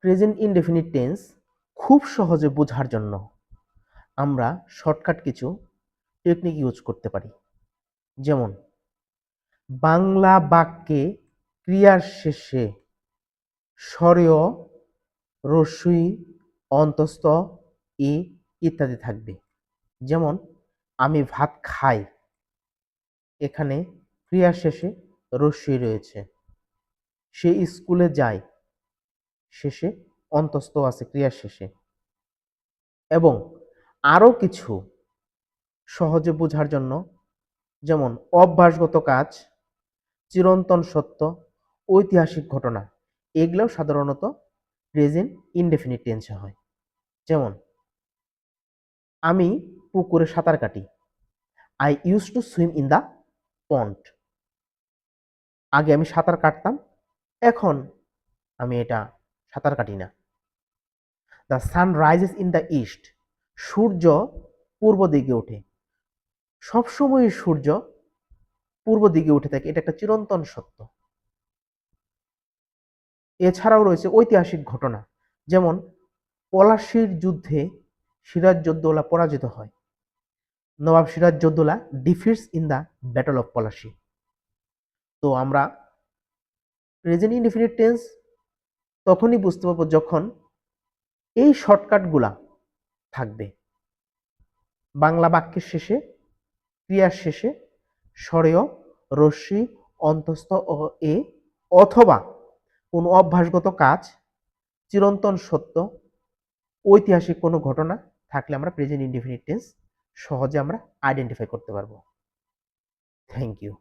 Present indefinite tense খুব সহজে বোঝার জন্য আমরা শর্টকাট কিছু টেকনিক ইউজ করতে পারি। যেমন বাংলা বাক্যে ক্রিয়ার শেষে স্বরেয়, রস্যই, অন্তস্থ, ই ইত্যাদি থাকবে। যেমন আমি ভাত খাই, এখানে ক্রিয়ার শেষে রস্যই রয়েছে। সে স্কুলে যায়, শেষে অন্তস্থ আছে ক্রিয়ার শেষে। এবং আরও কিছু সহজে বোঝার জন্য যেমন অভ্যাসগত কাজ, চিরন্তন সত্য, ঐতিহাসিক ঘটনা, এগুলোও সাধারণত প্রেজেন্ট ইনডেফিনিট টেন্সে হয়। যেমন আমি পুকুরে সাঁতার কাটি, I use to swim in the pond. আগে আমি সাঁতার কাটতাম, এখন আমি এটা সাঁতার কাটি না। The sun rises in the east, সূর্য পূর্ব দিকে ওঠে। সবসময় সূর্য পূর্ব দিকে উঠে থাকে, এটা একটা চিরন্তন সত্য। এছাড়াও রয়েছে ঐতিহাসিক ঘটনা, যেমন পলাশীর যুদ্ধে সিরাজউদ্দৌলা পরাজিত হয়। Nawab Sirajuddaulah defeats in the battle of Palashi. তো আমরা প্রেজেন্ট ইনডেফিনিট টেন্স তখনই বুঝতে পারবো যখন এই শর্টকাটগুলা থাকবে। বাংলা বাক্যের শেষে, ক্রিয়ার শেষে স্বরেয়, রস্যই, অন্তস্থ ও এ, অথবা কোনো অভ্যাসগত কাজ, চিরন্তন সত্য, ঐতিহাসিক কোনো ঘটনা থাকলে আমরা প্রেজেন্ট ইনডেফিনিট টেন্স সহজে আমরা আইডেন্টিফাই করতে পারবো। Thank you.